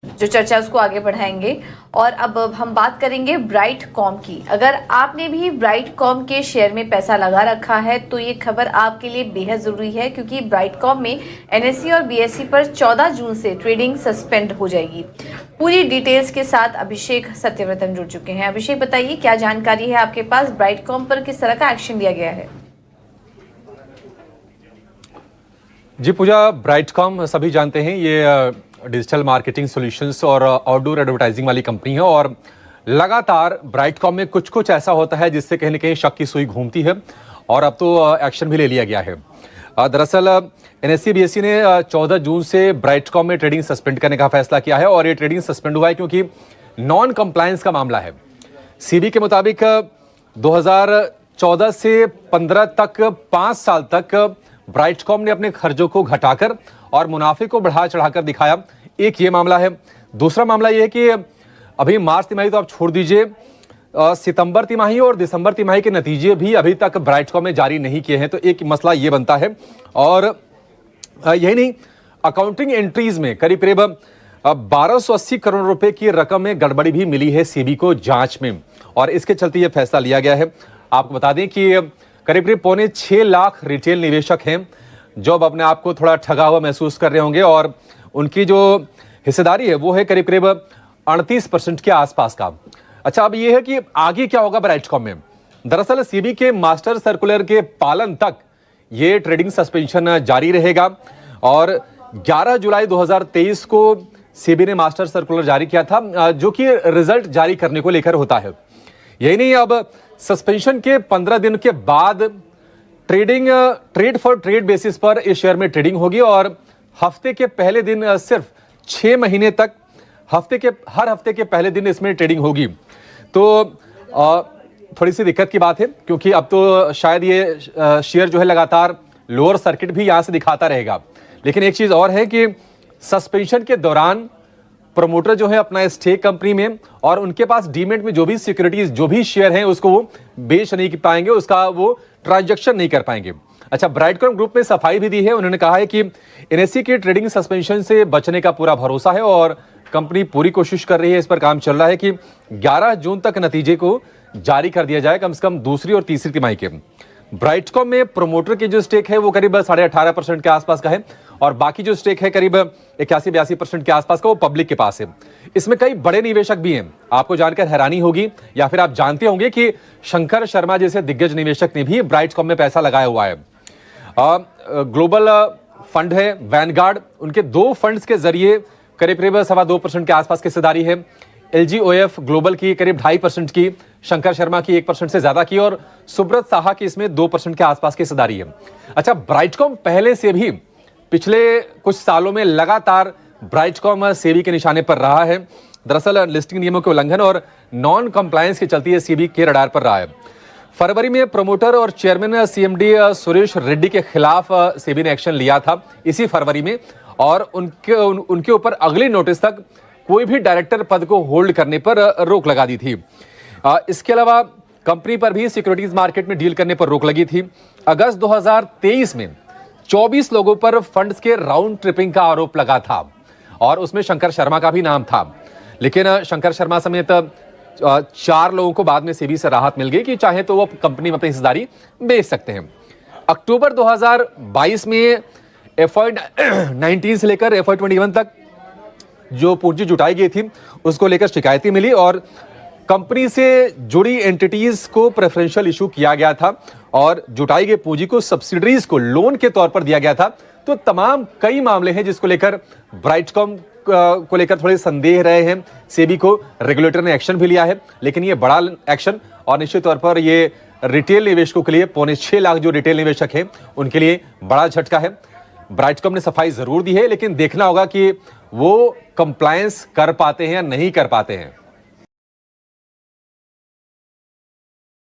जो चर्चा है उसको आगे बढ़ाएंगे। और अब हम बात करेंगे ब्राइटकॉम की। अगर आपने भी ब्राइटकॉम के शेयर में पैसा लगा रखा है तो ये खबर आपके लिए बेहद जरूरी है, क्योंकि ब्राइटकॉम में एनएसई और बीएसई पर 14 जून से ट्रेडिंग सस्पेंड हो जाएगी। पूरी डिटेल्स के साथ अभिषेक सत्यव्रतन जुड़ चुके हैं। अभिषेक, बताइए क्या जानकारी है आपके पास, ब्राइटकॉम पर किस तरह का एक्शन लिया गया है? जी पूजा, ब्राइटकॉम सभी जानते हैं ये डिजिटल मार्केटिंग सॉल्यूशंस और आउटडोर एडवर्टाइजिंग वाली कंपनी है और लगातार ब्राइटकॉम में कुछ कुछ ऐसा होता है जिससे कहीं ना कहीं शक की सुई घूमती है और अब तो एक्शन भी ले लिया गया है। दरअसल एनएसई बीएसई ने 14 जून से ब्राइटकॉम में ट्रेडिंग सस्पेंड करने का फैसला किया है और ये ट्रेडिंग सस्पेंड हुआ है क्योंकि नॉन कंप्लायंस का मामला है। सीबी के मुताबिक 2014 से 15 तक 5 साल तक ब्राइटकॉम ने अपने खर्चों को घटाकर और मुनाफे को बढ़ा चढ़ाकर दिखाया। एक ये मामला है। दूसरा मामला ये है कि अभी मार्च तिमाही तो आप छोड़ दीजिए, सितंबर तिमाही और दिसंबर तिमाही के नतीजे भी अभी तक ब्राइटकॉम में जारी नहीं किए हैं। तो एक मसला ये बनता है। और यही नहीं, अकाउंटिंग एंट्रीज में करीब करीब 1280 करोड़ रुपए की रकम में गड़बड़ी भी मिली है सीबी को जांच में और इसके चलते यह फैसला लिया गया है। आपको बता दें कि करीब करीब 6.25 लाख रिटेल निवेशक हैं जो अब अपने आप को थोड़ा ठगा हुआ महसूस कर रहे होंगे और उनकी जो हिस्सेदारी है वो है करीब करीब 38% के आसपास का। अच्छा, अब ये है कि आगे क्या होगा ब्राइटकॉम में। दरअसल सीबी के मास्टर सर्कुलर के पालन तक ये ट्रेडिंग सस्पेंशन जारी रहेगा और 11 जुलाई 2023 को सीबी ने मास्टर सर्कुलर जारी किया था जो कि रिजल्ट जारी करने को लेकर होता है। यही नहीं, अब सस्पेंशन के 15 दिन के बाद ट्रेड फॉर ट्रेड बेसिस पर इस शेयर में ट्रेडिंग होगी और हफ्ते के पहले दिन सिर्फ 6 महीने तक हर हफ्ते के पहले दिन इसमें ट्रेडिंग होगी। तो थोड़ी सी दिक्कत की बात है क्योंकि अब तो शायद ये शेयर जो है लगातार लोअर सर्किट भी यहां से दिखाता रहेगा। लेकिन एक चीज और है कि सस्पेंशन के दौरान प्रमोटर जो है अपना स्टेक कंपनी में और उनके पास डीमेट में जो भी सिक्योरिटीज जो भी शेयर हैं उसको वो बेच नहीं पाएंगे, उसका वो ट्रांजैक्शन नहीं कर पाएंगे। अच्छा, ब्राइटकॉम ग्रुप ने सफाई भी दी है। उन्होंने कहा है कि एनएसई की ट्रेडिंग सस्पेंशन से बचने का पूरा भरोसा है और कंपनी पूरी कोशिश कर रही है, इस पर काम चल रहा है कि 11 जून तक नतीजे को जारी कर दिया जाए, कम से कम दूसरी और तीसरी तिमाही के। ब्राइटकॉम में प्रोमोटर की जो स्टेक है वो करीब 18.5% के आसपास का है और बाकी जो स्टेक है करीब 81-82% के आसपास का वो पब्लिक के पास है। इसमें कई बड़े निवेशक भी हैं। आपको जानकर हैरानी होगी या फिर आप जानते होंगे कि शंकर शर्मा जैसे दिग्गज निवेशक ने भी ब्राइटकॉम में पैसा लगाया हुआ है। ग्लोबल फंड है वैनगार्ड, उनके 2 फंड्स के जरिए करीब करीब 2.25% के आसपास की हिस्सेदारी है। LGOF ग्लोबल की करीब 2.5% की, शंकर शर्मा की 1% से ज्यादा की और सुब्रत साहा की इसमें 2% के आसपास की हिस्सेदारी है। अच्छा, ब्राइटकॉम पहले से भी पिछले कुछ सालों में लगातार ब्राइटकॉम सेबी के निशाने पर रहा है। दरअसल लिस्टिंग नियमों के उल्लंघन और नॉन कंप्लायंस के चलते ये सीबी के रडार पर रहा है। फरवरी में प्रमोटर और चेयरमैन CMD सुरेश रेड्डी के खिलाफ सेबी ने एक्शन लिया था इसी फरवरी में और उनके ऊपर अगले नोटिस तक कोई भी डायरेक्टर पद को होल्ड करने पर रोक लगा दी थी। इसके अलावा कंपनी पर भी सिक्योरिटीज मार्केट में डील करने पर रोक लगी थी। अगस्त 2023 में 24 लोगों पर फंड्स के राउंड ट्रिपिंग का आरोप लगा था और उसमें शंकर शर्मा का भी नाम था। लेकिन शंकर शर्मा समेत 4 लोगों को बाद में सेबी से राहत मिल गई कि चाहे तो वो कंपनी में अपनी हिस्सेदारी बेच सकते हैं। अक्टूबर 2022 में FY19 से लेकर FY21 तक जो पूंजी जुटाई गई थी उसको लेकर शिकायतें मिली और कंपनी से जुड़ी एंटिटीज को प्रेफरेंशियल इशू किया गया था और जुटाई गई पूंजी को सब्सिडरीज को लोन के तौर पर दिया गया था। तो तमाम कई मामले हैं जिसको लेकर ब्राइटकॉम को लेकर थोड़े संदेह रहे हैं। सेबी को रेगुलेटर ने एक्शन भी लिया है, लेकिन ये बड़ा एक्शन और निश्चित तौर पर ये रिटेल निवेशकों के लिए 6.25 लाख जो रिटेल निवेशक हैं उनके लिए बड़ा झटका है। ब्राइटकॉम ने सफाई जरूर दी है, लेकिन देखना होगा कि वो कंप्लायंस कर पाते हैं या नहीं कर पाते हैं।